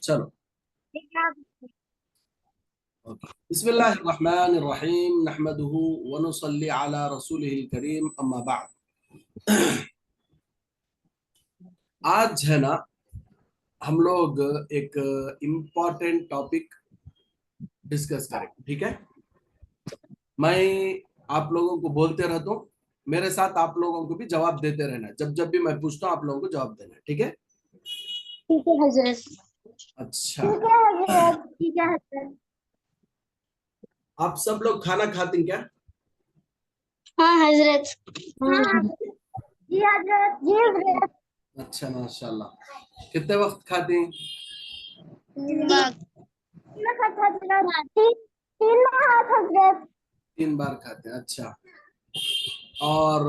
चलो बिस्मिल्लाहिर्रहमानिर्रहीम नहमदुहु व नुसल्ली अला रसूलिहिल करीम अम्मा बाद। आज है ना, हम लोग एक इम्पॉर्टेंट टॉपिक डिस्कस करेंगे। ठीक है, मैं आप लोगों को बोलते रहता हूँ, मेरे साथ आप लोगों को भी जवाब देते रहना। जब जब भी मैं पूछता हूँ आप लोगों को जवाब देना। ठीक है? ठीक है हजरत। अच्छा, ठीक है हजरत। ठीक है हजरत। आप सब लोग खाना खाते हैं क्या? हाँ हजरत। हाँ जी हजरत। जी हजरत। अच्छा, माशाल्लाह। कितने वक्त खाते हैं? तीन हाथ हजरत। 3 बार खाते हैं। अच्छा, और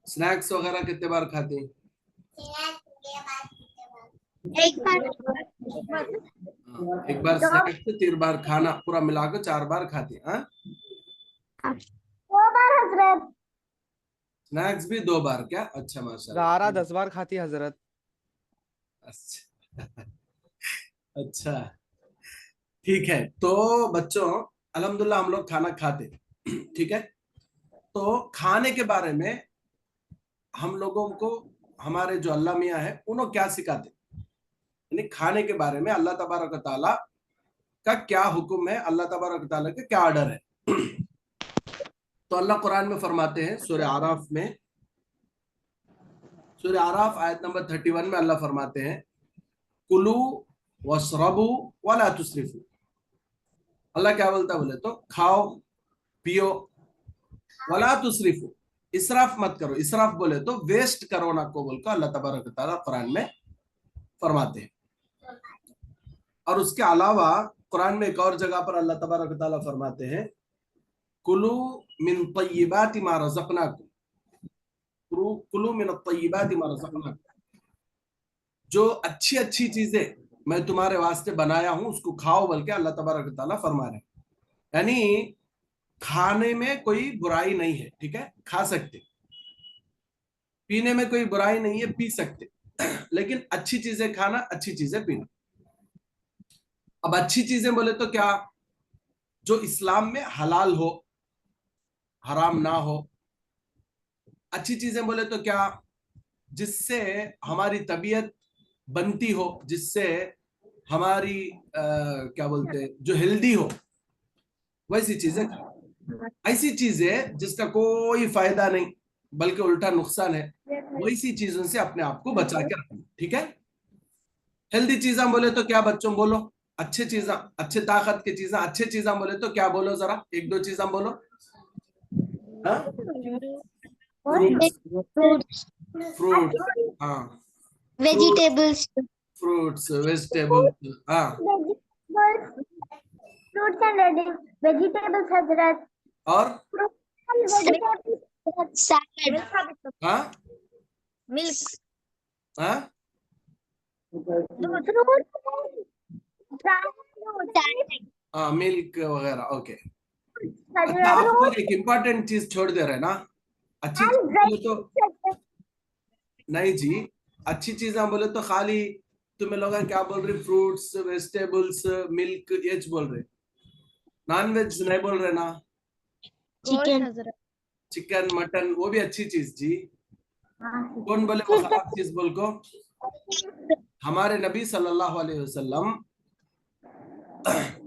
स्नैक्स वगैरह कितने बार खाते हैं? एक बार। हाँ, एक बार स्नैक्स से 3 बार खाना, पूरा मिलाकर 4 बार खाते हैं। हाँ, दो बार हजरत। स्नैक्स भी 2 बार क्या? अच्छा, माशाल्लाह। ज़ारा 10 बार खाती है हजरत। अच्छा अच्छा, ठीक है। तो बच्चों, अल्हम्दुलिल्लाह हम लोग खाना खाते हैं। ठीक है, तो खाने के बारे में हम लोगों को हमारे जो अल्लाह मियाँ है उन्होंने क्या सिखाते, यानी खाने के बारे में अल्लाह तबारक व तआला का क्या हुक्म है, अल्लाह तबारक व तआला का क्या ऑर्डर है। तो अल्लाह कुरान में फरमाते हैं, सूरह आराफ में, सूरह आराफ आयत नंबर 31 में अल्लाह फरमाते हैं, कुलू वशरबू वला तुसरिफू। अल्लाह क्या बोलता है बोले तो, खाओ पियो, वला तुसरिफू, इसराफ मत करो। इसराफ बोले तो वेस्ट करो ना को बोलकर अल्लाह तबारक व तआला कुरान में फरमाते हैं। और उसके अलावा कुरान में एक और जगह पर अल्लाह तबारक व तआला फरमाते हैं, कुलू मिन तय्यिबाति मा रज़क़नाकुम, कुलू मिन तय्यिबाति मा रज़क़नाकुम, जो अच्छी अच्छी चीजें मैं तुम्हारे वास्ते बनाया हूं उसको खाओ, बल्कि अल्लाह तबारक व तआला फरमा रहे हैं। यानी खाने में कोई बुराई नहीं है। ठीक है, खा सकते, पीने में कोई बुराई नहीं है, पी सकते, लेकिन अच्छी चीजें खाना, अच्छी चीजें पीना। अब अच्छी चीजें बोले तो क्या? जो इस्लाम में हलाल हो, हराम ना हो। अच्छी चीजें बोले तो क्या? जिससे हमारी तबीयत बनती हो, जिससे हमारी क्या बोलते हैं, जो हेल्दी हो, वैसी चीजें खाओ। ऐसी चीजें जिसका कोई फायदा नहीं बल्कि उल्टा नुकसान है, वैसी चीजों से अपने आप को बचा के रखना। ठीक है, हेल्दी चीजें बोले तो क्या बच्चों? बोलो अच्छे चीजें, अच्छे ताकत की चीजें, अच्छे चीजें बोले तो क्या? बोलो जरा, एक दो चीजें बोलो। हाँ, फ्रूट्स। फ्रूट, हाँ, फ्रूट, वेजिटेबल्स। फ्रूट्स वेजिटेबल्स, हाँ, फ्रूट्स एंड वेजिटेबल्स हजरत। और सैलड। हाँ, मिल्क। हाँ, हाँ, मिल्क वगैरह। ओके, अच्छा, आप लोग एक इम्पोर्टेंट चीज छोड़ दे रहे हैं ना। अच्छी चीज बोले तो नहीं जी, अच्छी चीजें बोले तो खाली तुम्हें लोग क्या बोल रहे? फ्रूट्स वेजिटेबल्स मिल्क ये बोल रहे, नॉन वेज नहीं बोल रहे ना। चिकन। चिकन मटन वो भी अच्छी चीज जी। कौन बोले वो खराब चीज बोल को? हमारे नबी सल्लल्लाहु अलैहि वसल्लम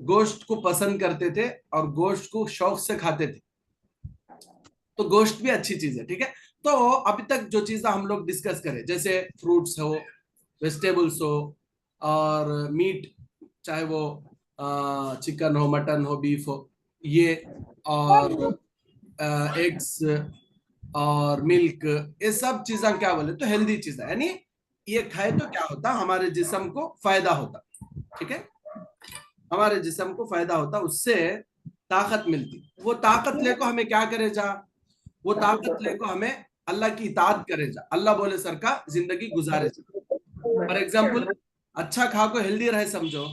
गोश्त को पसंद करते थे और गोश्त को शौक से खाते थे, तो गोश्त भी अच्छी चीज है। ठीक है, तो अभी तक जो चीजें हम लोग डिस्कस करें, जैसे फ्रूट्स हो, वेजिटेबल्स हो, और मीट, चाहे वो चिकन हो, मटन हो, बीफ हो, ये, और एग्स और मिल्क, ये सब चीजें क्या बोले तो हेल्दी चीजें, यानी ये खाए तो क्या होता, हमारे जिस्म को फायदा होता। ठीक है, हमारे जिस्म को फायदा होता, उससे ताकत मिलती। वो ताकत लेको हमें क्या करे जा? वो ताकत लेको हमें अल्लाह की इताअत करे जा, अल्लाह बोले सर का जिंदगी गुजारे जा। फॉर एग्जाम्पल, अच्छा खा को हेल्दी रहे समझो,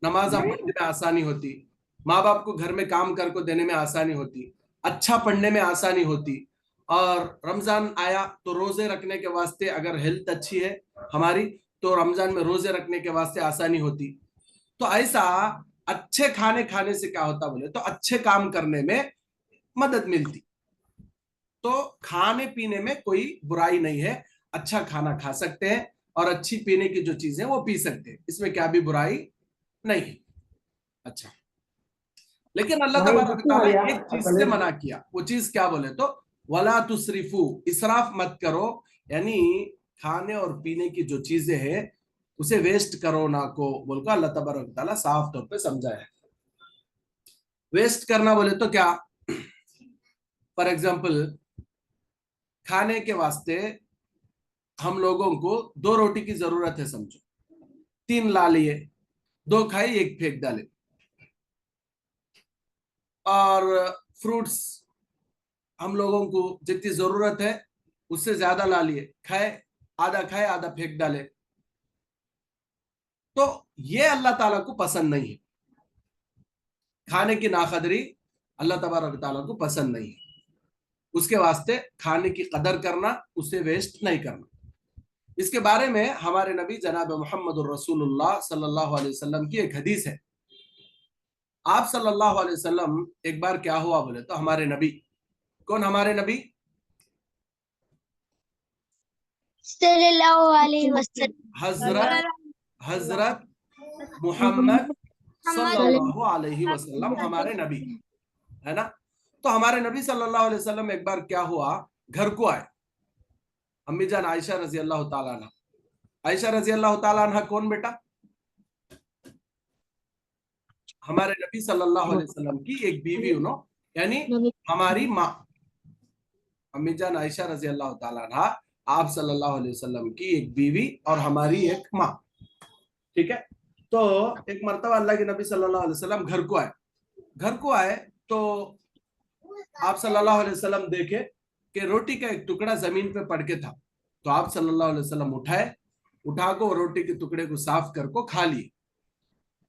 नमाज पढ़ने में आसानी होती, माँ बाप को घर में काम कर को देने में आसानी होती, अच्छा पढ़ने में आसानी होती, और रमजान आया तो रोजे रखने के वास्ते अगर हेल्थ अच्छी है हमारी, तो रमजान में रोजे रखने के वास्ते आसानी होती। तो ऐसा अच्छे खाने खाने से क्या होता बोले तो अच्छे काम करने में मदद मिलती। तो खाने पीने में कोई बुराई नहीं है, अच्छा खाना खा सकते हैं और अच्छी पीने की जो चीजें वो पी सकते हैं, इसमें क्या भी बुराई नहीं है। अच्छा, लेकिन अल्लाह तबारक व तआला एक चीज से मना किया, वो चीज क्या बोले तो वला तुसरिफू, इसराफ मत करो, यानी खाने और पीने की जो चीजें हैं उसे वेस्ट करो ना को बोलकर अल्लाह तबारक व तआला साफ तौर पे समझाया है। वेस्ट करना बोले तो क्या, फॉर एग्जाम्पल खाने के वास्ते हम लोगों को 2 रोटी की जरूरत है समझो, 3 ला लिए, 2 खाए 1 फेंक डाले। और फ्रूट्स हम लोगों को जितनी जरूरत है उससे ज्यादा ला लिए, खाए आधा फेंक डाले। तो ये अल्लाह ताला को पसंद नहीं है, खाने की नाकदरी अल्लाह तबारक ताला को पसंद नहीं है। उसके वास्ते खाने की कदर करना, उसे वेस्ट नहीं करना। इसके बारे में हमारे नबी जनाब मोहम्मद रसूलुल्लाह सल्लल्लाहु अलैहि वसल्लम की एक हदीस है। आप सल्लल्लाहु अलैहि वसल्लम एक बार क्या हुआ बोले तो हमारे नबी, कौन हमारे नबी, सल्लल्लाहु अलैहि वसल्लम। हजरत हजरत मोहम्मद सल्लल्लाहु अलैहि वसल्लम हमारे नबी है ना। तो हमारे नबी सल्लल्लाहु अलैहि वसल्लम एक बार क्या हुआ, घर को आए। अम्मी जान आयशा रजी अल्लाह ताला अन्हा, आयशा रजी अल्लाह ताला अन्हा कौन बेटा, हमारे नबी सल्लल्लाहु अलैहि वसल्लम की एक बीवी उन्हों, यानी हमारी माँ अम्मी जान आयशा रजी अल्लाह ताला अन्हा आप सल्लल्लाहु अलैहि वसल्लम की एक बीवी और हमारी एक माँ, ठीक है। तो एक मर्तबा अल्लाह के नबी सल्लल्लाहु अलैहि वसल्लम घर को आए। घर को आए तो आप सल्लल्लाहु अलैहि वसल्लम देखे कि रोटी का एक टुकड़ा जमीन पे पड़ के था। तो आप सल्लल्लाहु अलैहि वसल्लम उठा को रोटी के टुकड़े को साफ कर को खा लिए।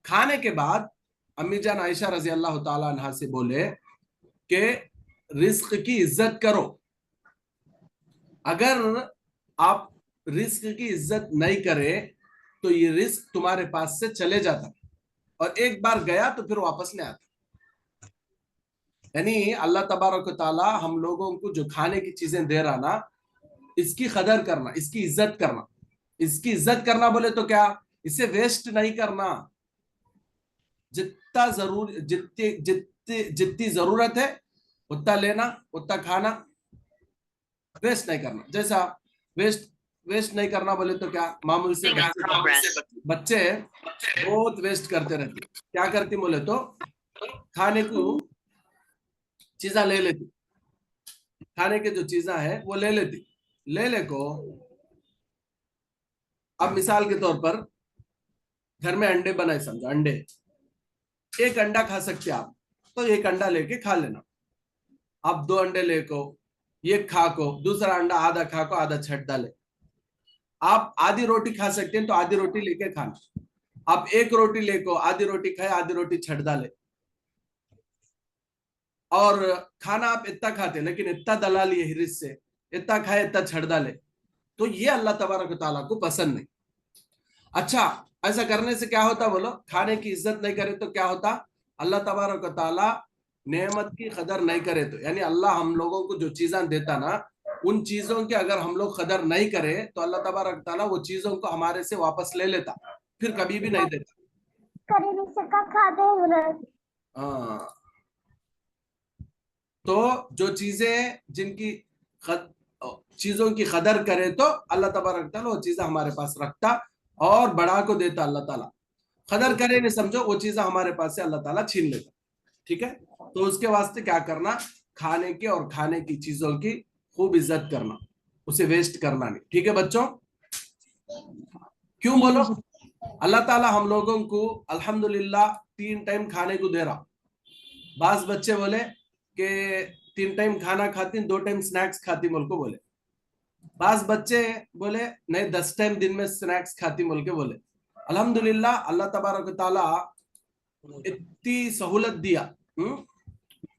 खाने के बाद अम्मी जान आयशा रजी अल्लाह ताला अन्हा से बोले कि रिस्क की इज्जत करो, अगर आप रिस्क की इज्जत नहीं करें तो ये रिस्क तुम्हारे पास से चले जाता, और एक बार गया तो फिर वापस नहीं आता। यानी अल्लाह तबारक ताला हम लोगों को जो खाने की चीजें दे रहा ना, इसकी कदर करना, इसकी इज्जत करना। इसकी इज्जत करना बोले तो क्या, इसे वेस्ट नहीं करना, जितना जरूर जितनी जितनी जितनी जरूरत है उतना लेना, उतना खाना, वेस्ट नहीं करना। जैसा वेस्ट वेस्ट नहीं करना बोले तो क्या, मामूल से बच्चे बहुत वेस्ट करते रहते। क्या करती बोले तो खाने को चीजा ले लेती, खाने के जो चीजा है वो ले लेती, ले को अब मिसाल के तौर पर घर में अंडे बनाए समझो, अंडे, एक अंडा खा सकते आप तो एक अंडा लेके खा लेना। आप 2 अंडे लेको, एक खा को, दूसरा अंडा आधा खा को आधा छट डाले। आप आधी रोटी खा सकते हैं तो आधी रोटी लेके खाना। आप एक रोटी लेको, आधी रोटी खाए आधी रोटी छट डाले। और खाना आप इतना खाते लेकिन इतना दला लिए हिरिस से, इतना खाए इतना छड़ डाले, तो ये अल्लाह तबारक ताला को पसंद नहीं। अच्छा, ऐसा करने से क्या होता बोलो, खाने की इज्जत नहीं करे तो क्या होता, अल्लाह तबारक ताला नेमत की कदर नहीं करे तो, यानी अल्लाह हम लोगों को जो चीजें देता ना, उन चीजों की अगर हम लोग कदर नहीं करे तो अल्लाह तबारक ताला वो चीजों को हमारे से वापस ले लेता, फिर कभी भी नहीं देता। हाँ, तो जो चीजें जिनकी चीजों की कदर करे तो अल्लाह तबारक ताला वो चीजें हमारे पास रखता और बढ़ा को देता। अल्लाह ताला कदर करे नहीं समझो, वो चीजें हमारे पास से अल्लाह ताला छीन लेता, ठीक है। तो उसके वास्ते क्या करना, खाने के और खाने की चीजों की खूब इज्जत करना, उसे वेस्ट करना नहीं, ठीक है बच्चों। क्यों बोलो, अल्लाह ताला हम लोगों को अल्हम्दुलिल्लाह 3 टाइम खाने को दे रहा। बास बच्चे बोले कि 3 टाइम खाना खाती, 2 टाइम स्नैक्स खाती बोल को बोले। बास बच्चे बोले नहीं 10 टाइम दिन में स्नैक्स खाती बोल के बोले। अल्हम्दुलिल्लाह अल्लाह तबारक ताला इतनी सहूलत दिया।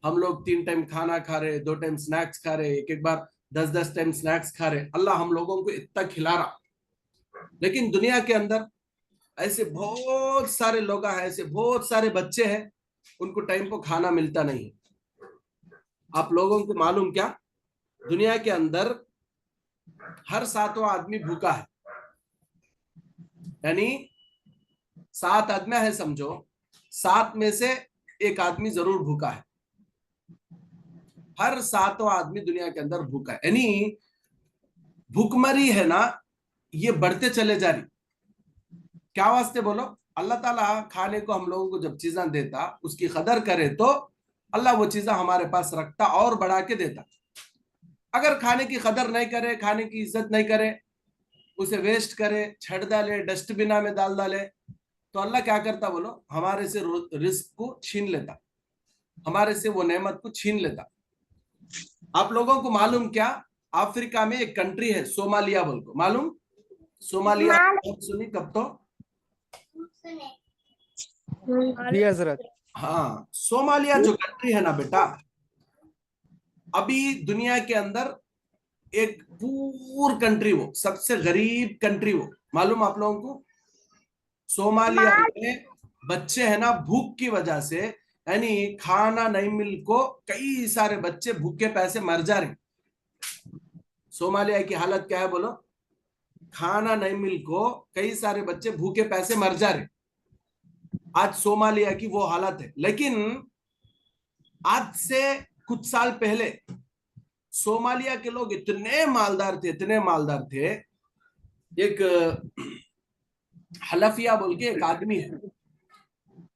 हम लोग 3 टाइम खाना खा रहे, 2 टाइम स्नैक्स खा रहे, एक एक बार 10-10 टाइम स्नैक्स खा रहे। अल्लाह हम लोगों को इतना खिला रहा, लेकिन दुनिया के अंदर ऐसे बहुत सारे लोग हैं, ऐसे बहुत सारे बच्चे हैं, उनको टाइम को खाना मिलता नहीं है। आप लोगों को मालूम क्या, दुनिया के अंदर हर 7वां आदमी भूखा है। यानी 7 आदमी है समझो, 7 में से एक आदमी जरूर भूखा है। हर 7वां आदमी दुनिया के अंदर भूखा है। यानी भूखमरी है ना, ये बढ़ते चले जा रही। क्या वास्ते बोलो, अल्लाह ताला खाने को हम लोगों को जब चीजें देता, उसकी कदर करे तो अल्लाह वो चीजें हमारे पास रखता और बढ़ा के देता। अगर खाने की कदर नहीं करे, खाने की इज्जत नहीं करे, उसे वेस्ट करे, छड़ डाले, डस्टबिना में डाल डाले, तो अल्लाह क्या करता बोलो, हमारे से रिस्क को छीन लेता, हमारे से वो नेमत को छीन लेता। आप लोगों को मालूम क्या, अफ्रीका में एक कंट्री है सोमालिया बोल को, मालूम? सोमालिया सुनी कब तो? जी हजरत। हाँ, सोमालिया जो कंट्री है ना बेटा, अभी दुनिया के अंदर एक पूर कंट्री, वो सबसे गरीब कंट्री, वो मालूम आप लोगों को? सोमालिया में बच्चे है ना, भूख की वजह से, यानी खाना नहीं मिल को कई सारे बच्चे भूखे पैसे मर जा रहे। सोमालिया की हालत क्या है बोलो, खाना नहीं मिल को कई सारे बच्चे भूखे पैसे मर जा रहे। आज सोमालिया की वो हालत है। लेकिन आज से कुछ साल पहले सोमालिया के लोग इतने मालदार थे, इतने मालदार थे। एक हलफिया बोल के एक आदमी है,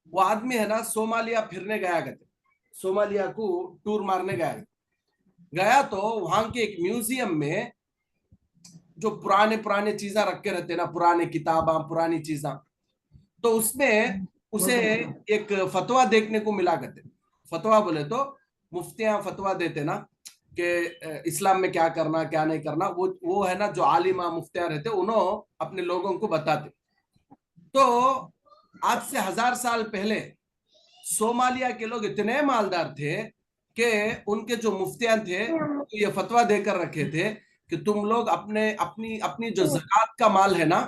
वो आदमी है ना, सोमालिया फिरने गया करते, सोमालिया को टूर मारने गया तो वहां के एक म्यूजियम में जो पुराने पुराने चीजें रख के रहते ना, पुराने किताबा, पुरानी चीजें, तो उसमें उसे एक फतवा देखने को मिला करते। फतवा बोले तो मुफ्तियां फतवा देते ना कि इस्लाम में क्या करना क्या नहीं करना, वो है ना जो आलिमा मुफ्तियां रहते, उन्होंने अपने लोगों को बताते। तो आज से 1000 साल पहले सोमालिया के लोग इतने मालदार थे कि उनके जो मुफ्तियां थे तो ये फतवा देकर रखे थे कि तुम लोग अपने अपनी अपनी जो ज़कात का माल है ना,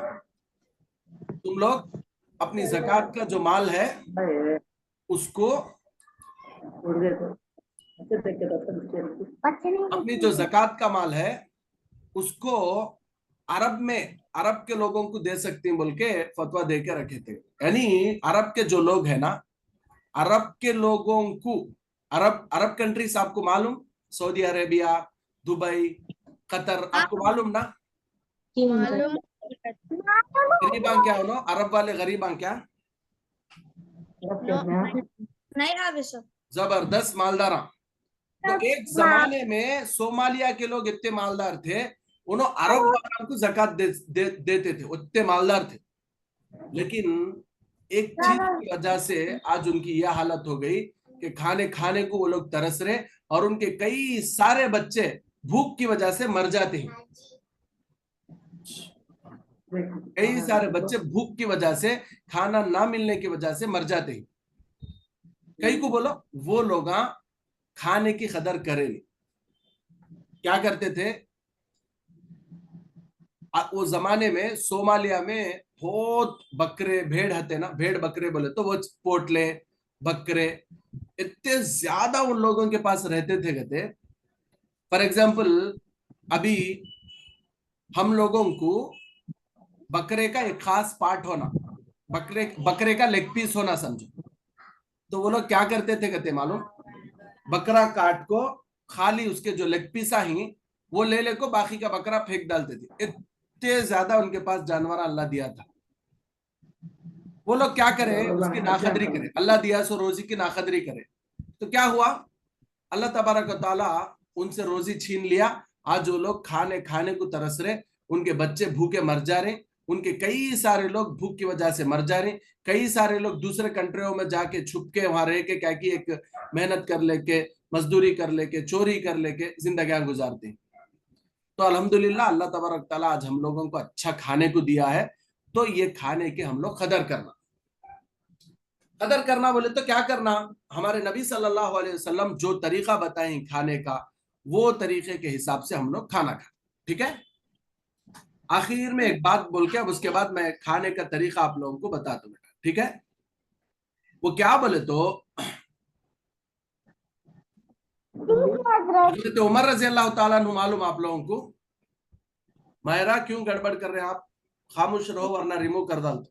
तुम लोग अपनी ज़कात का जो माल है उसको, अपनी जो ज़कात का माल है उसको अरब में, अरब के लोगों को दे सकती हैं बोल के फतवा दे के रखे थे। यानी अरब के जो लोग हैं ना, अरब के लोगों को, अरब अरब कंट्रीज आपको मालूम, सऊदी अरेबिया, दुबई, कतर, आपको मालूम ना? मालूम गरीबां क्या हो, अरब वाले गरीबां क्या, नहीं आवे सब जबरदस्त मालदार। तो एक जमाने में सोमालिया के लोग इतने मालदार थे, उन्होंने अरब वालों को ज़कात देते थे, उतने मालदार थे। लेकिन एक चीज की वजह से आज उनकी यह हालत हो गई कि खाने खाने को वो लोग तरस रहे, और उनके कई सारे बच्चे भूख की वजह से मर जाते हैं। कई सारे बच्चे भूख की वजह से, खाना ना मिलने की वजह से मर जाते हैं। कई को बोलो वो लोग खाने की कदर करें नहीं। क्या करते थे वो जमाने में, सोमालिया में बहुत बकरे भेड़ हते ना, भेड़ बकरे बोले तो वो पोटले बकरे इतने ज्यादा उन लोगों के पास रहते थे कहते। फॉर एग्जाम्पल, अभी हम लोगों को बकरे का एक खास पार्ट होना, बकरे बकरे का लेग पीस होना समझो, तो वो लोग क्या करते थे कहते मालूम, बकरा काट को खाली उसके जो लेग पीसा ही वो ले को बाकी का बकरा फेंक डालते थे। इतने ज्यादा उनके पास जानवर अल्लाह दिया था। वो लोग क्या करे, उसकी नाकदरी करे, अल्लाह दिया सो रोजी की नाकदरी करे। तो क्या हुआ, अल्लाह तबारक व तआला उनसे रोजी छीन लिया। आज वो लोग खाने खाने को तरस रहे, उनके बच्चे भूखे मर जा रहे, उनके कई सारे लोग भूख की वजह से मर जा रहे। कई सारे लोग दूसरे कंट्रियों में जाके छुप के वहां रह के क्या की एक मेहनत कर लेके, मजदूरी कर लेके, चोरी कर लेके जिंदगियां गुजारते हैं। तो अल्हम्दुलिल्लाह अल्लाह तबारक तआला आज हम लोगों को अच्छा खाने को दिया है, तो ये खाने के हम लोग कदर करना। कदर करना बोले तो क्या करना, हमारे नबी सल्लल्लाहु अलैहि वसल्लम जो तरीका बताएं खाने का, वो तरीके के हिसाब से हम लोग खाना खाएं। ठीक है, आखिर में एक बात बोल के अब उसके बाद मैं खाने का तरीका आप लोगों को बता दूं बेटा, ठीक है? वो क्या बोले तो हजरत उमर रजी अल्लाह तआला अन्हु मालूम आप लोगों को? मायरा क्यों गड़बड़ कर रहे हैं आप? खामोश रहो वरना रिमूव कर डाल।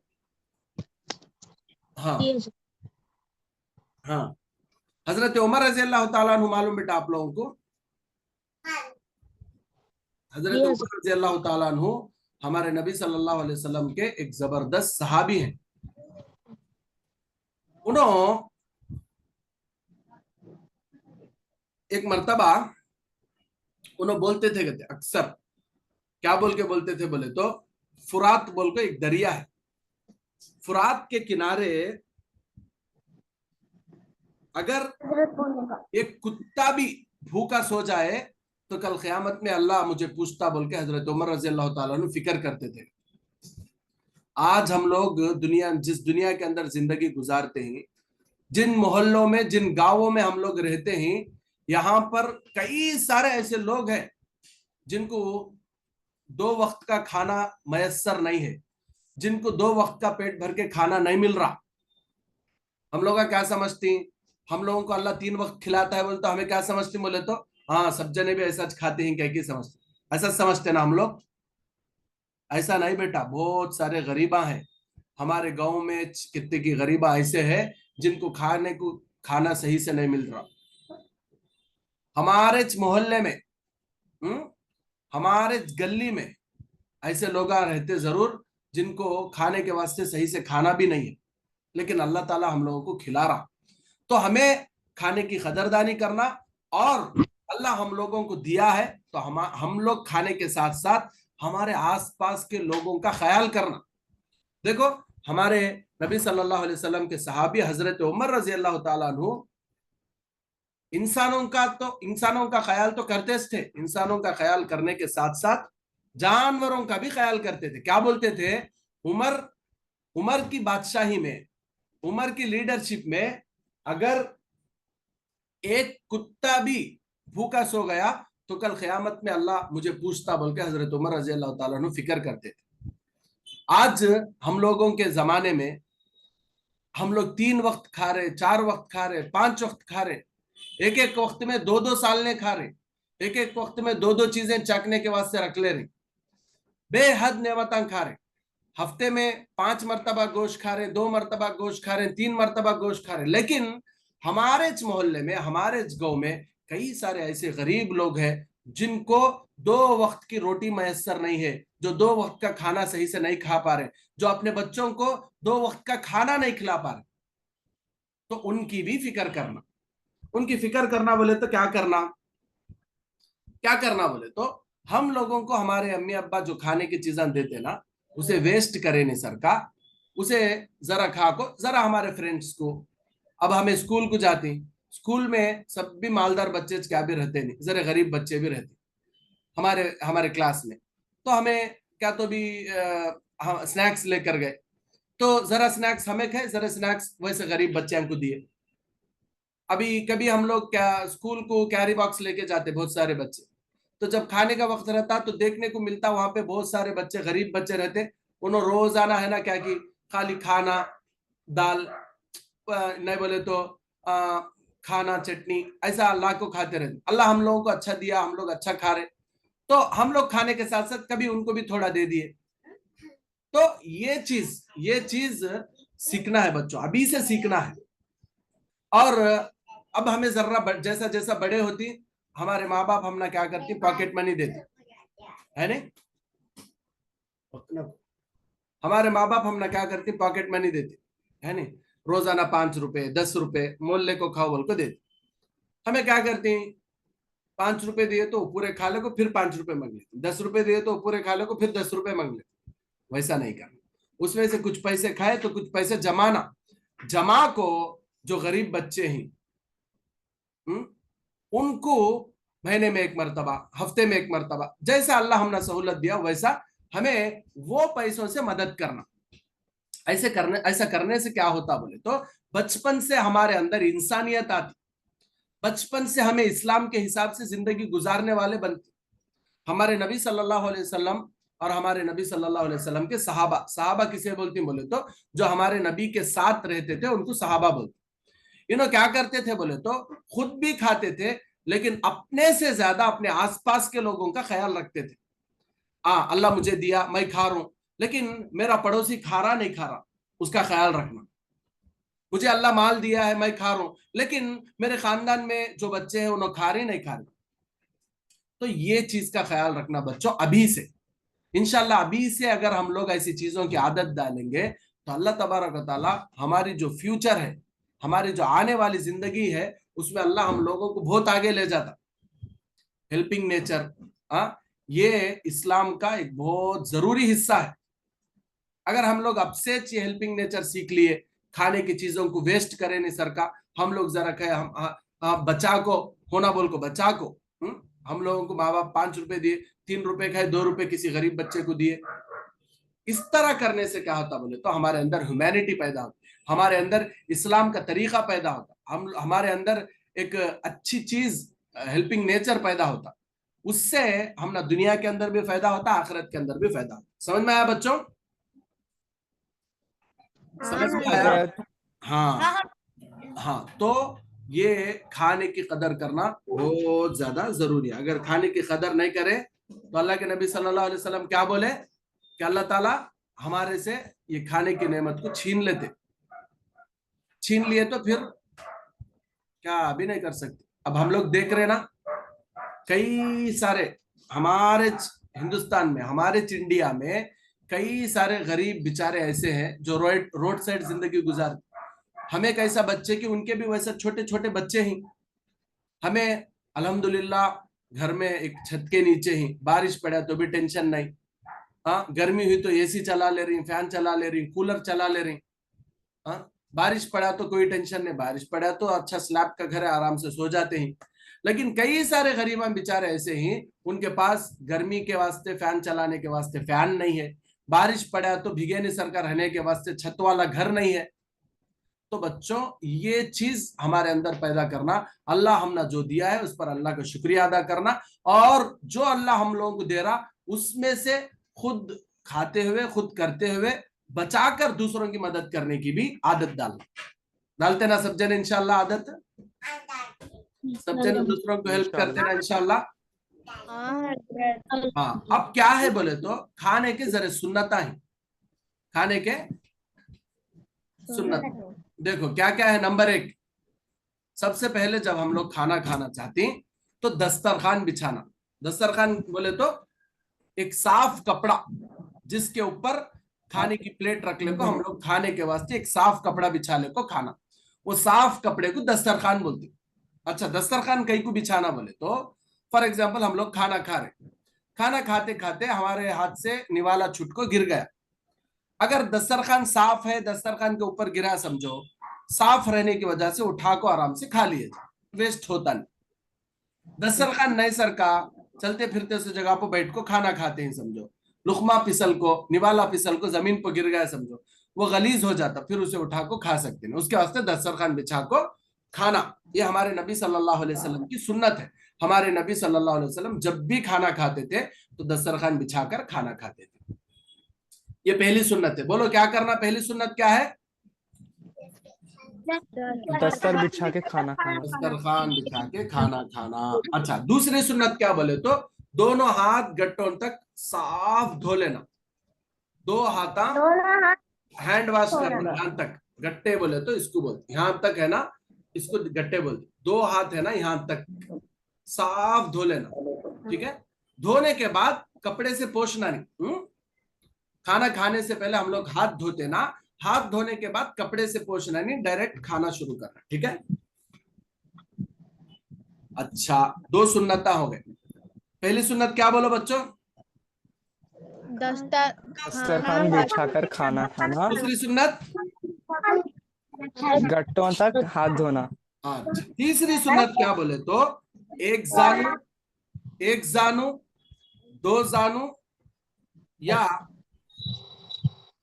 हाँ हाँ, हजरत उमर रजी अल्लाह तआला अन्हु मालूम बेटा आप लोगों को? हजरत उमर रजी अल्लाह तआला अन्हु हमारे नबी सल्लल्लाहु अलैहि वसल्लम के एक जबरदस्त सहाबी हैं। उन्होंने एक मर्तबा उन्होंने बोलते थे, कहते अक्सर क्या बोल के बोलते थे बोले तो, फुरात बोल के एक दरिया है, फुरात के किनारे अगर एक कुत्ता भी भूखा सो जाए तो कल क़यामत में अल्लाह मुझे पूछता बोल के हजरत उमर रजी अल्लाह तआला अन्हु फिक्र करते थे। आज हम लोग जिस दुनिया के अंदर जिंदगी गुजारते हैं, जिन मोहल्लों में, जिन गांवों में हम लोग रहते हैं, यहाँ पर कई सारे ऐसे लोग हैं जिनको 2 वक्त का खाना मयस्सर नहीं है, जिनको 2 वक्त का पेट भर के खाना नहीं मिल रहा। हम लोग का क्या समझती हैं? हम लोगों को अल्लाह 3 वक्त खिलाता है बोले तो हमें क्या समझती बोले तो, हाँ सब जने भी ऐसा खाते हैं, क्या की समझते, ऐसा समझते ना हम लोग? ऐसा नहीं बेटा, बहुत सारे गरीबा हैं हमारे गांव में। कितने की गरीबा ऐसे है जिनको खाने को खाना सही से नहीं मिल रहा। हमारे मोहल्ले में, हमारे गली में ऐसे लोग रहते जरूर जिनको खाने के वास्ते सही से खाना भी नहीं है, लेकिन अल्लाह ताला हम लोगों को खिला रहा। तो हमें खाने की कदरदानी करना, और अल्लाह हम लोगों को दिया है तो हम लोग खाने के साथ साथ हमारे आसपास के लोगों का ख्याल करना। देखो हमारे नबी सल्लल्लाहु अलैहि वसल्लम के सहाबी हजरत उमर रजी अल्लाह तआला अन्हु इंसानों का ख्याल तो करते थे, इंसानों का ख्याल करने के साथ साथ जानवरों का भी ख्याल करते थे। क्या बोलते थे? उमर की बादशाही में, उमर की लीडरशिप में अगर एक कुत्ता भी भूखा सो गया तो कल क़यामत में अल्लाह मुझे पूछता बोल के हजरत उमर रजी अल्लाह तआला अन्हु फिक्र करते थे। आज हम लोगों के जमाने में हम लोग 3 वक्त खा रहे, 4 वक्त खा रहे, 5 वक्त खा रहे, एक एक वक्त में 2-2 सालने खा रहे, एक एक वक्त में 2-2 चीजें चखने के वास्ते रख ले रहे, बेहद नेमतां खा रहे। हफ्ते में 5 मरतबा गोश्त खा रहे, 2 मरतबा गोश्त खा रहे, 3 मरतबा गोश्त खा रहे। लेकिन हमारे मोहल्ले में, हमारे गांव में कई सारे ऐसे गरीब लोग हैं जिनको 2 वक्त की रोटी मयस्सर नहीं है, जो 2 वक्त का खाना सही से नहीं खा पा रहे, जो अपने बच्चों को 2 वक्त का खाना नहीं खिला पा रहे। तो उनकी भी फिक्र करना। उनकी फिक्र करना बोले तो क्या करना? क्या करना बोले तो हम लोगों को हमारे अम्मी अब्बा जो खाने की चीजें देते ना, उसे वेस्ट करे नहीं सर का, उसे जरा खा को, जरा हमारे फ्रेंड्स को, अब हमें स्कूल को जाते, स्कूल में सब भी मालदार बच्चे क्या भी रहते नहीं, जरा गरीब बच्चे भी रहते हमारे हमारे क्लास में। तो हमें क्या तो भी स्नैक्स लेकर गए, तो जरा स्नैक्स हमें खाए, जरा स्नैक्स वैसे गरीब बच्चे को दिए। अभी कभी हम लोग क्या स्कूल को कैरी बॉक्स लेके जाते बहुत सारे बच्चे, तो जब खाने का वक्त रहता तो देखने को मिलता वहां पे बहुत सारे बच्चे, गरीब बच्चे रहते, उन्होंने रोजाना है ना क्या कि खाली खाना दाल, नहीं बोले तो खाना चटनी, ऐसा अल्लाह को खाते रहते। अल्लाह हम लोगों को अच्छा दिया, हम लोग अच्छा खा रहे, तो हम लोग खाने के साथ साथ कभी उनको भी थोड़ा दे दिए। तो ये चीज सीखना है बच्चों, अभी से सीखना है। और अब हमें जरा जैसा जैसा बड़े होती, हमारे माँ बाप हमने क्या करती, पॉकेट मनी देते है नहीं, हमारे माँ बाप हमने क्या करती, पॉकेट मनी देते है नहीं, रोजाना 5 रुपए 10 रुपए मोहल्ले को खाओ बोल को देते। हमें क्या करती, 5 रुपए दिए तो पूरे खा ले को, फिर 5 रुपए मांग लेते, 10 रुपए दिए तो पूरे खा ले को, फिर 10 रुपए मांग लेते। वैसा नहीं करना, उसमें से कुछ पैसे खाए तो कुछ पैसे जमाना। जमा को जो गरीब बच्चे हैं उनको महीने में 1 मरतबा, हफ्ते में 1 मरतबा, जैसा अल्लाह हमने सहूलत दिया वैसा हमें वो पैसों से मदद करना। ऐसा करने से क्या होता बोले तो बचपन से हमारे अंदर इंसानियत आती, बचपन से हमें इस्लाम के हिसाब से जिंदगी गुजारने वाले बनते। हमारे नबी सल्लल्लाहु अलैहि वसल्लम और हमारे नबी सल्लल्लाहु अलैहि वसल्लम के सहाबा। सहाबा किसे बोलती बोले तो जो हमारे नबी के साथ रहते थे उनको सहाबा बोलते। इन्हों क्या करते थे बोले तो खुद भी खाते थे, लेकिन अपने से ज्यादा अपने आसपास के लोगों का ख्याल रखते थे। अल्लाह मुझे दिया, मैं खा रहा हूं, लेकिन मेरा पड़ोसी खा रहा नहीं खा रहा, उसका ख्याल रखना। मुझे अल्लाह माल दिया है, मैं खा रहा हूं, लेकिन मेरे खानदान में जो बच्चे हैं उन्हें खा रहे नहीं खा रहे। तो ये चीज का ख्याल रखना बच्चों अभी से। इंशाल्लाह अभी से अगर हम लोग ऐसी चीजों की आदत डालेंगे तो अल्लाह तबारक व तआला हमारी जो फ्यूचर है, हमारी जो आने वाली जिंदगी है, उसमें अल्लाह हम लोगों को बहुत आगे ले जाता। हेल्पिंग नेचर, ये इस्लाम का एक बहुत जरूरी हिस्सा है। अगर हम लोग अब से ये हेल्पिंग नेचर सीख लिए, खाने की चीजों को वेस्ट करें नहीं सर का, हम लोग जरा कहे हम बचा को होना बोल को बचा को, हम लोगों को माँ बाप 5 रुपए दिए, 3 रुपए खाए, 2 रुपए किसी गरीब बच्चे को दिए। इस तरह करने से क्या होता बोले तो हमारे अंदर ह्यूमैनिटी पैदा होती, हमारे अंदर इस्लाम का तरीका पैदा होता, हम हमारे अंदर एक अच्छी चीज हेल्पिंग नेचर पैदा होता। उससे हम ना दुनिया के अंदर भी फायदा होता, आखिरत के अंदर भी फायदा होता। समझ में आया बच्चों? समझ में आया? हजरत हाँ हाँ। तो ये खाने की कदर करना बहुत ज्यादा जरूरी है। अगर खाने की कदर नहीं करे तो अल्लाह के नबी सल्लल्लाहु अलैहि वसल्लम क्या बोले कि अल्लाह ताला हमारे से ये खाने की नेमत को छीन लेते। छीन लिए तो फिर क्या अभी नहीं कर सकते। अब हम लोग देख रहे ना, कई सारे हमारे हिंदुस्तान में, हमारे इंडिया में कई सारे गरीब बेचारे ऐसे हैं जो रोड साइड जिंदगी गुजारते। हमें एक ऐसा बच्चे कि उनके भी वैसे छोटे छोटे बच्चे ही, हमें अल्हम्दुलिल्लाह घर में एक छत के नीचे ही, बारिश पड़ा तो भी टेंशन नहीं, गर्मी हुई तो एसी चला ले रही, फैन चला ले रही, कूलर चला ले रही, बारिश पड़ा तो कोई टेंशन नहीं, बारिश पड़ा तो अच्छा स्लैब का घर है, आराम से सो जाते हैं। लेकिन कई सारे गरीब बेचारे ऐसे ही, उनके पास गर्मी के वास्ते फैन चलाने के वास्ते फैन नहीं है, बारिश पड़ा तो भीगे नहीं सर का रहने के वास्ते छत वाला घर नहीं है। तो बच्चों ये चीज हमारे अंदर पैदा करना, अल्लाह हमने जो दिया है उस पर अल्लाह का शुक्रिया अदा करना, और जो अल्लाह हम लोगों को दे रहा उसमें से खुद खाते हुए, खुद करते हुए, बचाकर दूसरों की मदद करने की भी आदत डालते ना सब जन इंशाल्लाह। आदत सब जन दूसरों को हेल्प करते ना इंशाल्लाह। हाँ, अब क्या है बोले तो खाने के जरे सुन्नता है, खाने के सुन्नत। देखो क्या क्या है। नंबर 1, सबसे पहले जब हम लोग खाना खाना चाहते हैं तो दस्तरखान बिछाना। दस्तरखान बोले तो एक साफ कपड़ा जिसके ऊपर खाने की प्लेट रख ले को, हम लोग खाने के वास्ते एक साफ कपड़ा बिछा ले को खाना, वो साफ कपड़े को दस्तरखान बोलते। अच्छा, दस्तरखान कहीं को बिछाना बोले तो फॉर एग्जाम्पल हम लोग खाना खा रहे, खाना खाते खाते हमारे हाथ से निवाला छूट को गिर गया। अगर दस्तरखान साफ है, दस्तरखान के ऊपर गिरा समझो, साफ रहने की वजह से उठा को आराम से खा लिए, वेस्ट होता नहीं। दस्तरखान नहीं सर का, चलते फिरते उस जगह पर बैठ को खाना खाते हैं समझो, लुकमा फिसल को, निवाला फिसल को जमीन पर गिर गया समझो, वो गलीज हो जाता, फिर उसे उठा को खा सकते हैं। उसके वास्ते दस्तरखान बिछा को खाना, ये हमारे नबी सल्लल्लाहु अलैहि वसल्लम की सुन्नत है। हमारे नबी सल्लल्लाहु अलैहि वसल्लम जब भी खाना खाते थे तो दस्तरखान बिछाकर खाना खाते थे। ये पहली सुन्नत है। बोलो क्या करना? पहली सुन्नत क्या है? दस्तर बिछा के खाना खाना। दस्तरखान बिछा के खाना खाना। अच्छा, दूसरी सुन्नत क्या बोले तो दोनों हाथ गट्टों तक साफ धो लेना। दो हाथा हैंड वॉश करना, यहाँ तक गट्टे बोले तो इसको बोलते, यहाँ तक है ना, इसको गट्टे बोलते। दो हाथ है ना, यहाँ तक साफ धो लेना, ठीक है। धोने के बाद कपड़े से पोंछना नहीं। खाना खाने से पहले हम लोग हाथ धोते ना, हाथ धोने के बाद कपड़े से पोंछना नहीं, डायरेक्ट खाना शुरू करना, ठीक है। अच्छा, 2 सुन्नता हो गए। पहली सुन्नत क्या बोलो बच्चों? दस्तरखान बिछाकर खाना खाना। दूसरी सुन्नत गट्टों तक हाथ धोना। अच्छा, तीसरी सुन्नत क्या बोले तो एक जानू 2 जानू या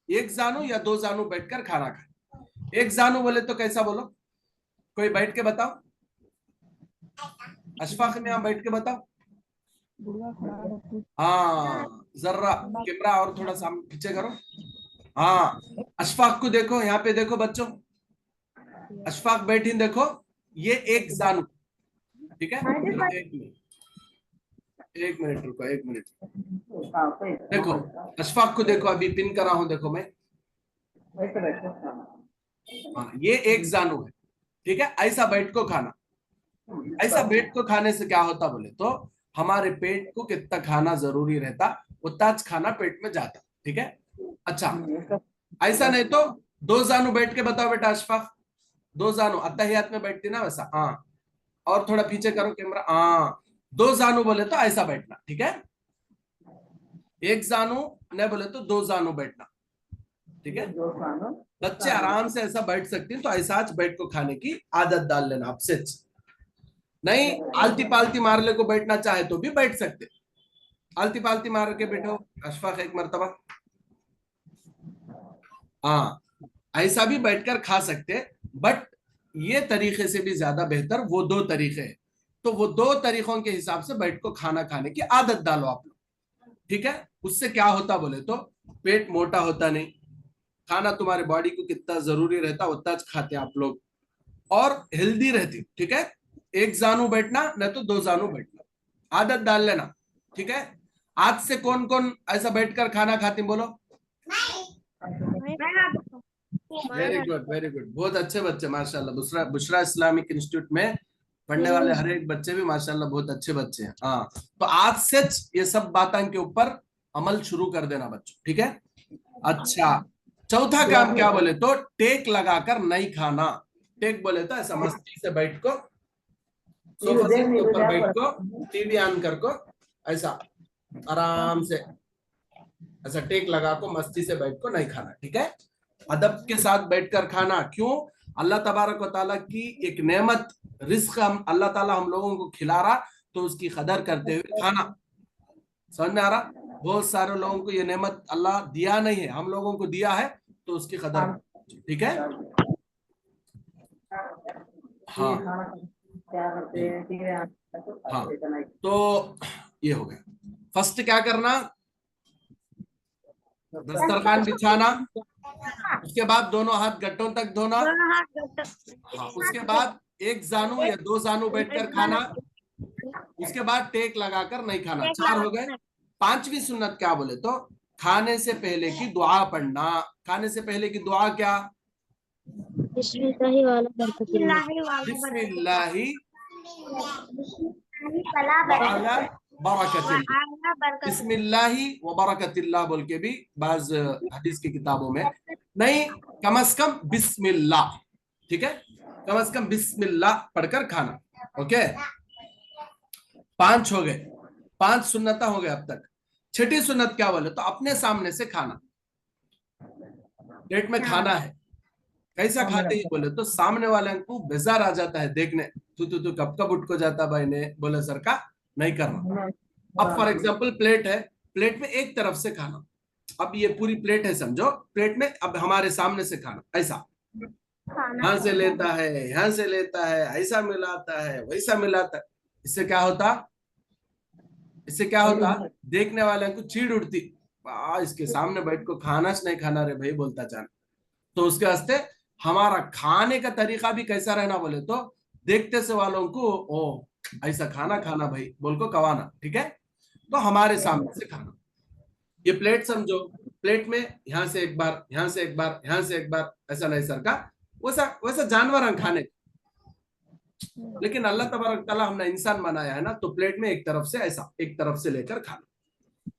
1 जानू या 2 जानू बैठकर खाना खाए। 1 जानू बोले तो कैसा बोलो? कोई बैठ के बताओ, अशफाक में आप बैठ के बताओ। हाँ जरा कैमरा और थोड़ा सामने पीछे करो। हाँ अशफाक को देखो, यहाँ पे देखो बच्चों, अशफाक बैठी देखो, ये एक जानू, ठीक है। एक मिनट, एक मिनट रुको, एक मिनट। देखो अशफाक को देखो, अभी पिन करा हूं, देखो मैं। हाँ ये एक जानू है, ठीक है। ऐसा बैठ को खाना, ऐसा बैठ को खाने से क्या होता बोले तो हमारे पेट को कितना खाना जरूरी रहता उतना खाना पेट में जाता, ठीक है। अच्छा ऐसा नहीं तो दो जानू बैठ के बताओ बेटा अशफाक, दो जानू अत्तहियात में बैठती ना वैसा। हाँ और थोड़ा पीछे करो कैमरा। हाँ दो जानू बोले तो ऐसा बैठना, ठीक है। एक जानू नहीं बोले तो दो जानू बैठना, ठीक है। बच्चे आराम से ऐसा बैठ सकते हैं, तो ऐसा आज बैठ को खाने की आदत डाल लेना आपसे। नहीं आलती पालती मारले को बैठना चाहे तो भी बैठ सकते, आलती पालती मार के बैठो अशफाक एक मर्तबा। हाँ ऐसा भी बैठकर खा सकते, बट ये तरीके से भी ज्यादा बेहतर वो दो तरीके हैं। तो वो दो तरीकों के हिसाब से बैठ को खाना खाने की आदत डालो आप लोग, ठीक है। उससे क्या होता बोले तो पेट मोटा होता नहीं, खाना तुम्हारे बॉडी को कितना जरूरी रहता उतना खाते आप लोग, और हेल्दी रहती, ठीक है। एक जानू बैठना नहीं तो दो जानू बैठना, आदत डाल लेना, ठीक है। आज से कौन कौन ऐसा बैठकर खाना खाती बोलो। वेरी गुड, वेरी गुड, बहुत अच्छे बच्चे माशाल्लाह। बुशरा बुशरा इस्लामिक इंस्टीट्यूट में पढ़ने वाले हर एक बच्चे भी माशाल्लाह बहुत अच्छे बच्चे हैं। हाँ तो आज से ये सब बातों के ऊपर अमल शुरू कर देना बच्चों, ठीक है। अच्छा चौथा काम क्या बोले तो टेक लगाकर नहीं खाना। टेक बोले तो ऐसा मस्ती से बैठ को सोफा सेट के ऊपर बैठ को टीवी ऑन कर को ऐसा आराम से ऐसा टेक लगा को मस्ती से बैठ को नहीं खाना, ठीक है। अदब के साथ बैठकर खाना, क्यों? अल्लाह तबारक व तआला की एक नेमत रिस्क हम अल्लाह ताला हम लोगों को खिला रहा, तो उसकी कदर करते हुए खाना। समझ में आ रहा? बहुत सारे लोगों को ये नेमत अल्लाह दिया नहीं है, हम लोगों को दिया है, तो उसकी कदर, ठीक है। हाँ हाँ तो ये हो गया। फर्स्ट क्या करना, दस्तरखान बिछाना, उसके बाद दोनों हाथ गट्टों तक धोना। हाँ उसके बाद एक जानू या दो जानू बैठकर खाना, उसके बाद टेक लगाकर नहीं खाना। चार हो गए। पांचवी सुन्नत क्या बोले तो खाने से पहले की दुआ पढ़ना। खाने से पहले की दुआ क्या? बिस्मिल्लाहि वाला बरकतिल्लाह, बिस्मिल्लाहि व बरकतिल्लाह बोल के भी बाज हदीस की किताबों में नहीं, कम से कम बिस्मिल्लाह, ठीक है। कम से कम बिस्मिल्लाह पढ़कर खाना, ओके। पांच हो गए, पांच सुन्नत हो गए अब तक। छठी सुन्नत क्या बोले तो अपने सामने से खाना। पेट में खाना है, कैसा खाते ही बोले तो सामने वाले को बेजार आ जाता है देखने, तू कब कब उठ को जाता भाई ने बोले सर का नहीं करना। अब फॉर एग्जाम्पल प्लेट है, प्लेट में एक तरफ से खाना, अब ये पूरी प्लेट है समझो, प्लेट में अब हमारे सामने से खाना, ऐसा यहां से लेता है, यहां से लेता है, ऐसा मिलाता है, वैसा मिलाता है। इससे क्या होता, इससे क्या होता, देखने वाले को चीड़ उठती, इसके सामने बैठ को खाना नहीं खाना रे भाई बोलता जाना। तो उसके वास्ते हमारा खाने का तरीका भी कैसा रहना बोले तो देखते से वालों को ओ ऐसा खाना खाना भाई बोल को कवाना, ठीक है। तो हमारे सामने से खाना, ये प्लेट समझो, प्लेट में यहाँ से एक बार, यहाँ से एक बार, यहाँ से एक बार, ऐसा नहीं सर का, वैसा वैसा जानवर हम खाने। लेकिन अल्लाह तबारक तआला हमने इंसान बनाया है ना, तो प्लेट में एक तरफ से ऐसा, एक तरफ से लेकर खाना।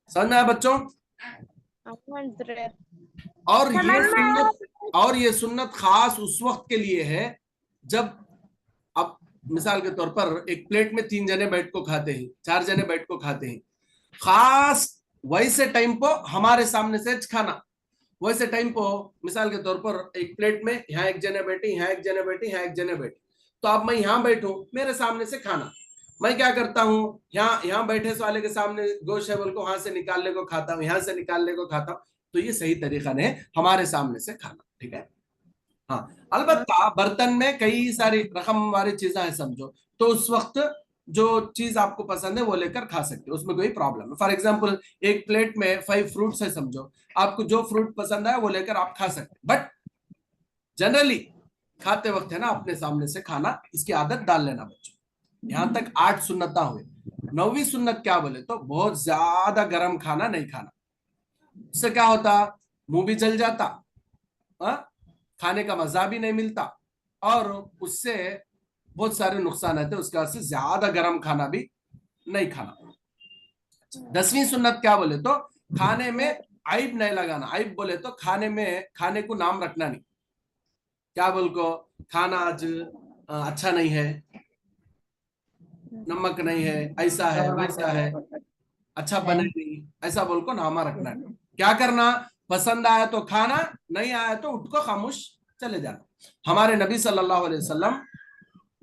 समझ में आया बच्चों? और ये सुन्नत खास उस वक्त के लिए है जब, अब मिसाल के तौर पर एक प्लेट में 3 जने बैठ को खाते हैं, 4 जने बैठ को खाते हैं, खास वैसे टाइम पर हमारे सामने से खाना। वैसे टाइम पर मिसाल के तौर पर एक प्लेट में यहाँ एक जने बैठे, यहाँ एक जने बैठे, यहाँ एक जने बैठे, तो अब मैं यहाँ बैठू, मेरे सामने से खाना, मैं क्या करता हूँ, यहाँ बैठे वाले के सामने गोश्त है बोल को वहां से निकालने को खाता हूँ, यहाँ से निकालने को खाता हूँ। तो ये सही तरीका नहीं है हमारे सामने से खाना, ठीक है। हाँ अलबत्ता बर्तन में कई सारी रकम वाली चीजें हैं समझो, तो उस वक्त जो चीज आपको पसंद है वो लेकर खा सकते हो, उसमें कोई प्रॉब्लम है। फॉर एग्जाम्पल एक प्लेट में 5 फ्रूट्स है समझो, आपको जो फ्रूट पसंद आए वो लेकर आप खा सकते, बट जनरली खाते वक्त है ना अपने सामने से खाना, इसकी आदत डाल लेना बच्चों। यहां तक 8 सुन्नता हुए। 9वीं सुन्नत क्या बोले तो बहुत ज्यादा गर्म खाना नहीं खाना। उससे क्या होता, मुंह भी जल जाता, खाने का मजा भी नहीं मिलता, और उससे बहुत सारे नुकसान आते। उसके बाद से ज्यादा गर्म खाना भी नहीं खाना। 10वीं सुन्नत क्या बोले तो खाने में आइब नहीं लगाना। आइब बोले तो खाने में, खाने को नाम रखना नहीं। क्या बोल को खाना आज अच्छा नहीं है, नमक नहीं है, ऐसा है वैसा है, अच्छा बने नहीं, ऐसा बोल को नामा रखना है। क्या करना, पसंद आया तो खाना, नहीं आया तो उठ को खामोश चले जाना। हमारे नबी सल्लल्लाहु अलैहि वसल्लम,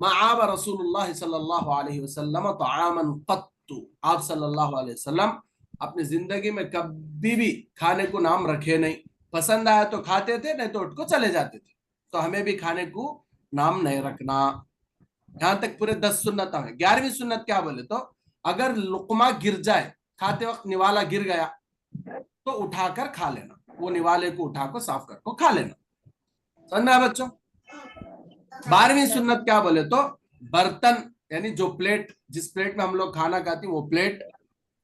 माआब रसूलुल्लाह सल्लल्लाहु अलैहि वसल्लम तामन कत्तु, आप सल्लल्लाहु अलैहि वसल्लम अपनी जिंदगी में कभी भी खाने को नाम रखे नहीं। पसंद आया तो खाते थे, नहीं तो उठ को चले जाते थे। तो हमें भी खाने को नाम नहीं रखना। यहां तक पूरे 10 सुन्नत है। 11वीं सुन्नत क्या बोले तो अगर लुकमा गिर जाए, खाते वक्त निवाला गिर गया तो उठाकर खा लेना, वो निवाले को उठाकर साफ कर को खा लेना। समझ में आया बच्चों? 12वीं सुन्नत क्या बोले तो बर्तन, यानी जो प्लेट, जिस प्लेट में हम लोग खाना खाते हैं वो प्लेट,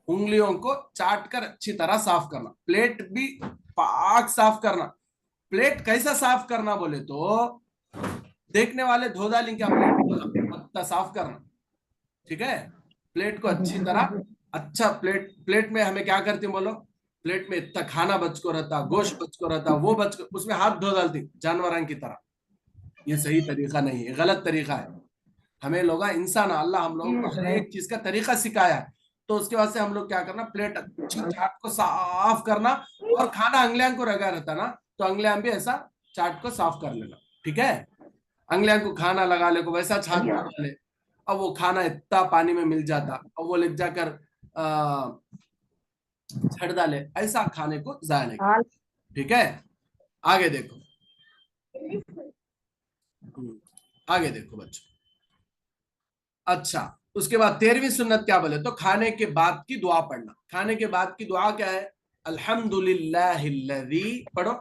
उंगलियों को चाट कर अच्छी तरह साफ करना। प्लेट भी पाक साफ करना। प्लेट कैसा साफ करना बोले तो देखने वाले धो डालेंगे क्या, प्लेट साफ करना, ठीक है। प्लेट को अच्छी तरह, अच्छा प्लेट में हमें क्या करते हैं बोलो, प्लेट में इतना खाना बच को रहता, गोश्त बच को रहता, वो बच को, उसमें हाथ धो डालती जानवरों की तरह। ये सही तरीका नहीं है, गलत तरीका है। हमें लोग इंसान, अल्लाह हम लोगों को हर एक चीज का तरीका सिखाया है। तो उसके बाद से हम लोग क्या करना, प्लेट अच्छी चाट को साफ करना, और खाना अंगलियां को रगा रहता ना, तो अंगलियां भी ऐसा चाट को साफ कर लेना, ठीक है। अंगलियां को खाना लगा ले को वैसा छाट कर ले, अब वो खाना इतना पानी में मिल जाता, अब वो ले जाकर छड़ डाले, ऐसा खाने को जाया नहीं, ठीक है। आगे देखो, आगे देखो बच्चों। अच्छा, उसके बाद 13वीं सुन्नत क्या बोले तो खाने के बाद की दुआ पढ़ना। खाने के बाद की दुआ क्या है, अल्हम्दुलिल्लाहिल्लज़ी, पढ़ो।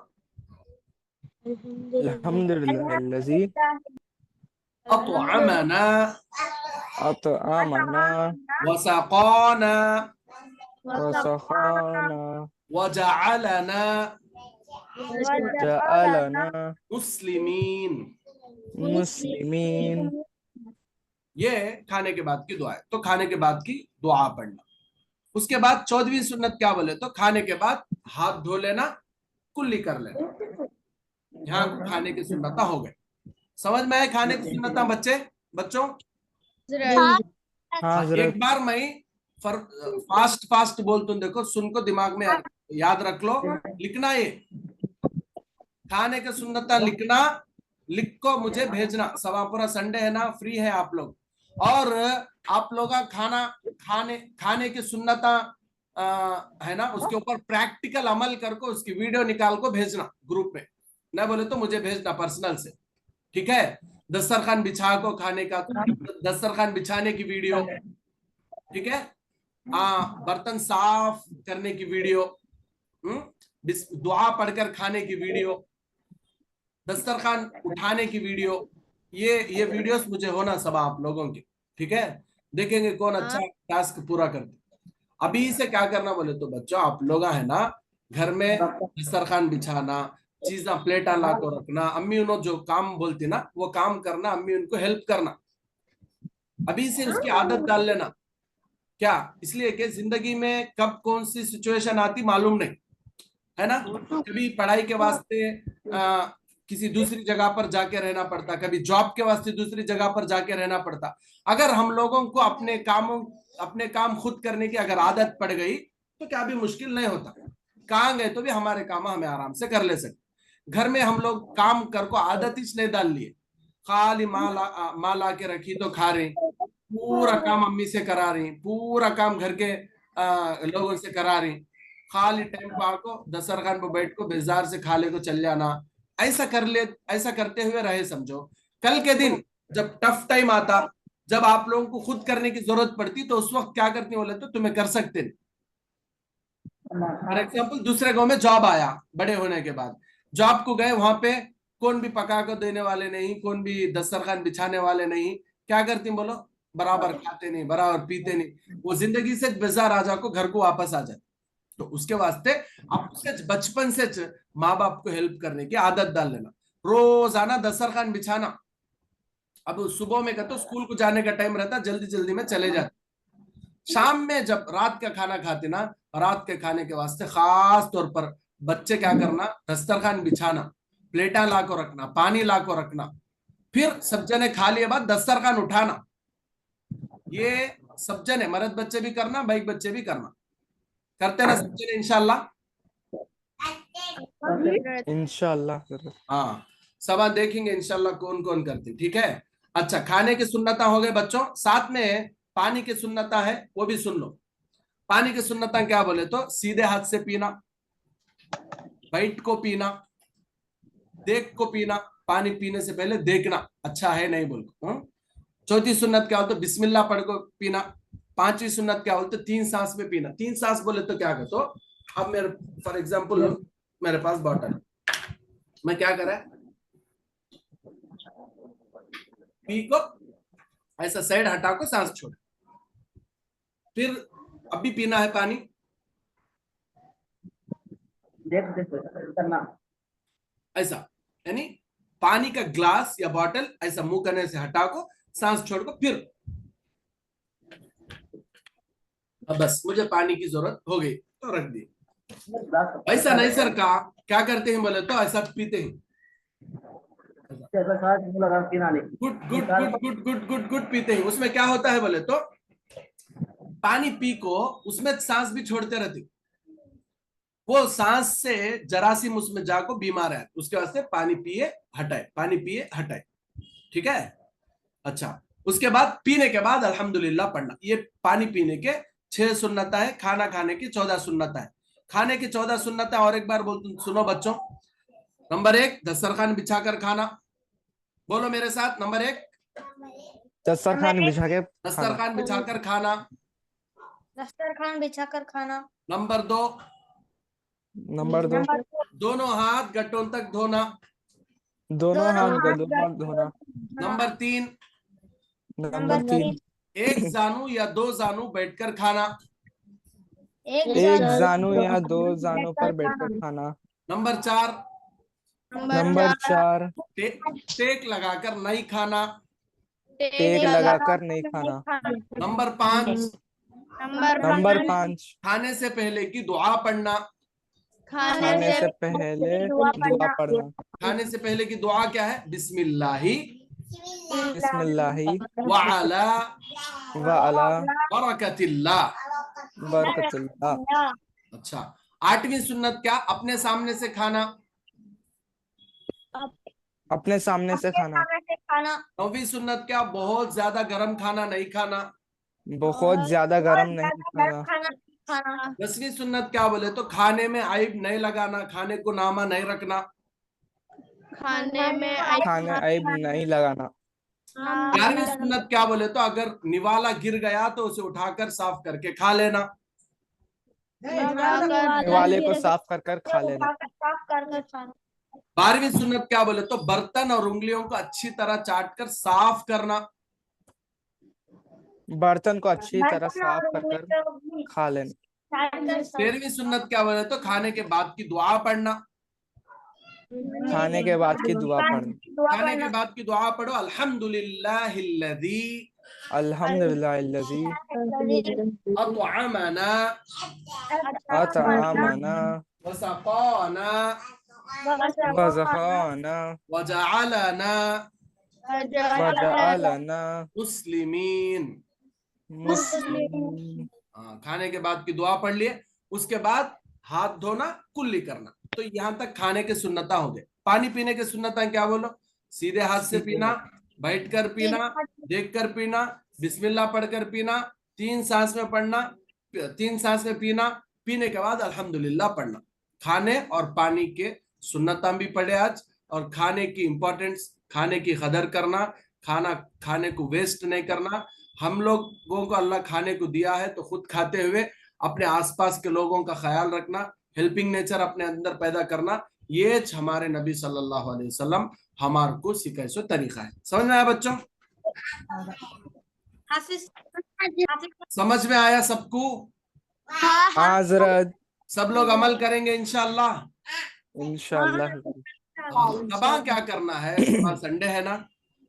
अल्हम्दुलिल्लाहिल्लज़ी अतअमना अतअमना वसक़ाना वसक़ाना वजअलना जअलना मुस्लिमीन। मुस्लिमीन। ये खाने के बाद की दुआ है। तो खाने के बाद की दुआ पढ़ना। उसके बाद 14वीं सुन्नत क्या बोले तो खाने के बाद हाथ धो लेना, कुल्ली कर लेना। यहाँ खाने की सुन्नता हो गए। समझ में आए खाने की सुन्नता बच्चों? हाँ जरा। एक बार मैं फास्ट बोलता हूँ, देखो सुन को दिमाग में याद रख लो, लिखना। ये खाने के सुन्नता लिखना, लिख को मुझे भेजना। सवापुरा संडे है ना, फ्री है आप लोग, और आप लोग का खाने की सुन्नता है ना, उसके ऊपर प्रैक्टिकल अमल करके उसकी वीडियो निकाल को भेजना ग्रुप में। ना बोले तो मुझे भेजना पर्सनल से, ठीक है। दस्तरखान बिछा को खाने का, दस्तरखान बिछाने की वीडियो, ठीक है। बर्तन साफ करने की वीडियो, दुआ पढ़कर खाने की वीडियो, दस्तरखान उठाने की वीडियो, ये वीडियोस मुझे होना सब आप लोगों की, ठीक है। देखेंगे कौन अच्छा टास्क पूरा करते। अभी से क्या करना बोले तो बच्चों, आप लोग है ना घर में दस्तरखान बिछाना, चीजा प्लेटा ला को रखना, अम्मी उन्होंने जो काम बोलती ना वो काम करना, अम्मी उनको हेल्प करना। अभी से उसकी आदत डाल लेना। क्या, इसलिए कि जिंदगी में कब कौन सी सिचुएशन आती मालूम नहीं है ना। कभी पढ़ाई के वास्ते किसी दूसरी जगह पर जाके रहना पड़ता, कभी जॉब के वास्ते दूसरी जगह पर जाके रहना पड़ता। अगर हम लोगों को अपने काम खुद करने की अगर आदत पड़ गई तो क्या भी मुश्किल नहीं होता। कहाँ गए तो भी हमारे काम हमें आराम से कर ले सकते। घर में हम लोग काम कर को आदत ही नहीं डाल लिए, खाली माँ ला के रखी तो खा रही, पूरा काम अम्मी से करा रही, पूरा काम घर के लोगों से करा रही, खाली टाइम पा को दस्तरखान पर बैठ को बेजार से खा ले को चल जाना। ऐसा करते हुए रहे समझो, कल के दिन जब टफ टाइम आता जब आप लोगों को खुद करने की जरूरत पड़ती तो उस वक्त क्या करते बोले तो तुम्हें कर सकते नहीं। फॉर एग्जाम्पल दूसरे गांव में जॉब आया, बड़े होने के बाद जॉब को गए, वहां पे कौन भी पका कर देने वाले नहीं, कौन भी दस्तरखान बिछाने वाले नहीं, क्या करती बोलो, बराबर खाते नहीं, बराबर पीते नहीं, वो जिंदगी से बेजार आ जाको घर को वापस आ जाए। तो उसके वास्ते आप उसके बचपन से माँ बाप को हेल्प करने की आदत डाल लेना, रोजाना दस्तरखान बिछाना। अब सुबह में कहते स्कूल को जाने का टाइम रहता, जल्दी जल्दी में चले जाते, शाम में जब रात का खाना खाते ना, रात के खाने के वास्ते खास तौर पर बच्चे क्या करना, दस्तरखान बिछाना, प्लेटा ला को रखना, पानी ला को रखना, फिर सब जने खा लिए बाद दस्तरखान उठाना। ये सब जने मर्द बच्चे भी करना, बाइक बच्चे भी करना, करते ना सब जने इंशाल्लाह। इंशाल्लाह। हाँ, सब देखेंगे इंशाल्लाह कौन कौन करते, ठीक है। अच्छा, खाने की सुन्नता हो गए बच्चों, साथ में पानी की सुन्नता है, वो भी सुन लो। पानी की सुन्नता क्या बोले तो सीधे हाथ से पीना, बैठ को पीना, देख को पीना, पानी पीने से पहले देखना अच्छा है नहीं बोल को। चौथी सुन्नत क्या बोलते, बिस्मिल्लाह पढ़ को पीना। पांचवी सुन्नत क्या बोलते, 3 सांस में पीना। 3 सांस बोले तो क्या कहते, अब मेरे फॉर एग्जाम्पल मेरे पास बॉटल, मैं क्या करा, पी को ऐसा साइड हटा को सांस छोड़, फिर अभी पीना है पानी, ऐसा, यानी पानी का ग्लास या बॉटल ऐसा मुंह करने से हटा को सांस छोड़ को फिर, अब बस मुझे पानी की जरूरत हो गई तो रख दी। ऐसा नहीं सर का क्या करते हैं बोले तो ऐसा पीते हैं, good good good good good good good पीते हैं। उसमें क्या होता है बोले तो पानी पी को उसमें सांस भी छोड़ते रहते, वो सांस से जरासीम उसमें जाको बीमार है, उसके वास्ते पानी पिए हटाए, पानी पिए हटाए, ठीक है। अच्छा, उसके बाद पीने के बाद अल्हम्दुलिल्लाह पढ़ना। ये पानी पीने के 6 सुन्नत है, खाना खाने की 14 सुन्नत है। खाने की 14 सुन्नत है और एक बार बोल सुनो बच्चों। नंबर 1, दस्तरखान बिछाकर खाना, बोलो मेरे साथ, नंबर 1 दस्तरखान बिछा के खाना। दस्तरखान बिछाकर खाना। दस्तरखान बिछाकर खाना। नंबर 2 नंबर 2 दोनों हाथ गट्टों तक धोना। दोनों हाथ गद्दों पर धोना। नंबर 3 नंबर 3 एक जानू या 2 जानू बैठकर खाना। एक जानू या 2 जानू पर बैठकर खाना। नंबर 4 नंबर 4 टेक लगाकर नहीं खाना। टेक लगाकर नहीं खाना। नंबर 5 नंबर 5 खाने से पहले की दुआ पढ़ना। खाने से पहले दुआ पढ़ना। खाने से पहले की दुआ क्या है, बिस्मिल्लाही बिस्मिल्लाही व अला व अला बरकतिल्लाह। बरकतिल्लाह। अच्छा, 8वीं सुन्नत क्या, अपने सामने से खाना। अपने सामने से खाना। 9वीं सुन्नत क्या, बहुत ज्यादा गर्म खाना नहीं खाना। बहुत ज्यादा गर्म नहीं खाना। 10वीं सुन्नत क्या बोले तो खाने में आइब नहीं लगाना, खाने को नामा नहीं रखना। खाने में खाने आइब नहीं लगाना। 11वीं सुन्नत क्या बोले तो अगर निवाला गिर गया तो उसे उठाकर साफ करके खा लेना। निवाले को साफ कर खा लेना। 12वीं सुन्नत क्या बोले तो बर्तन और उंगलियों को अच्छी तरह चाट कर साफ करना। बर्तन को अच्छी तरह साफ कर खा लेना। 13वीं सुन्नत क्या बोले तो खाने के बाद की दुआ पढ़ना। खाने के बाद की दुआ पढ़ना। खाने के बाद की दुआ पढ़ो, अल्हम्दुलिल्लाहिल्लज़ी अल्हम्दुलिल्लाहिल्लज़ी अतअमना अतअमना वसक़ाना वज़क़ाना वजअलना वजअलना मुस्लिमीन। मुस्लिमीन। खाने के बाद की दुआ पढ़ लिए, उसके बाद हाथ धोना, कुल्ली करना। तो यहां तक खाने के सुन्नता हो गए। पानी पीने के सुन्नता क्या बोलो, सीधे हाथ से पीना, बैठ कर पीना, देख कर पीना, बिस्मिल्लाह पढ़कर पीना, 3 सांस में पढ़ना, 3 सांस में पीना, पीने के बाद अल्हम्दुलिल्लाह पढ़ना। खाने और पानी के सुन्नता भी पढ़े आज, और खाने की इंपॉर्टेंस, खाने की कदर करना, खाने को वेस्ट नहीं करना। हम लोगों को अल्लाह खाने को दिया है तो खुद खाते हुए अपने आसपास के लोगों का ख्याल रखना, हेल्पिंग नेचर अपने अंदर पैदा करना, ये हमारे नबी सल्लल्लाहु अलैहि वसल्लम हमारे को सिखाए सो तरीका है। समझ में आया बच्चों? हाफिज समझ में आया सबको? हाँ हजरत, सब लोग अमल करेंगे इंशाअल्लाह। इंशाल्लाह। सबा क्या करना है, सबा संडे है ना,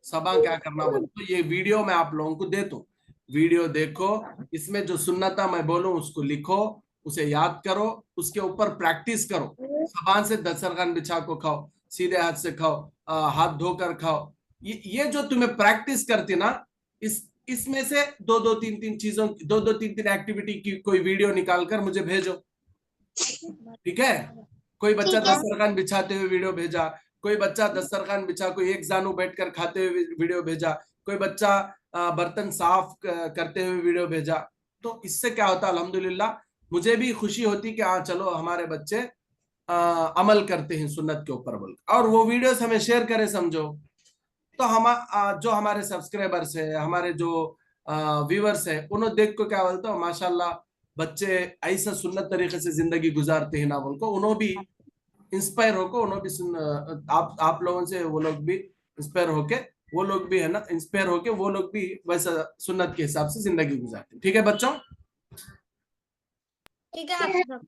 सबा क्या करना बोलो तो ये वीडियो मैं आप लोगों को देता हूँ, वीडियो देखो, इसमें जो सुन्नता मैं बोलूं उसको लिखो, उसे याद करो, उसके ऊपर प्रैक्टिस करो। जबान से दस्तरखान बिछा को खाओ, सीधे हाथ से खाओ, हाथ धोकर खाओ। ये जो तुम्हें प्रैक्टिस करती ना, इसमें से दो दो तीन तीन चीजों, दो दो तीन तीन एक्टिविटी की कोई वीडियो निकाल कर मुझे भेजो, ठीक है? कोई बच्चा दस्तरखान बिछाते हुए वीडियो भेजा, कोई बच्चा दस्तरखान बिछा कोई एक जानू बैठकर खाते हुए वीडियो भेजा, कोई बच्चा बर्तन साफ करते हुए वीडियो भेजा। तो इससे क्या होता है, अल्हम्दुलिल्लाह मुझे भी खुशी होती कि हाँ चलो हमारे बच्चे अमल करते हैं सुन्नत के ऊपर बोल, और वो वीडियोस हमें शेयर करें समझो। तो हम जो हमारे सब्सक्राइबर्स है, हमारे जो व्यूअर्स है, उन्होंने देख को क्या बोलता हो, माशाल्लाह बच्चे ऐसा सुन्नत तरीके से जिंदगी गुजारते हैं ना, उनको उन्होंने भी इंस्पायर होकर, उन्होंने भी आप लोगों से वो लोग भी इंस्पायर होके, वो लोग भी है ना इंस्पायर होके, वो लोग भी वैसा सुन्नत के हिसाब से जिंदगी गुजारते हैं। ठीक है बच्चों? ठीक है हाफिज।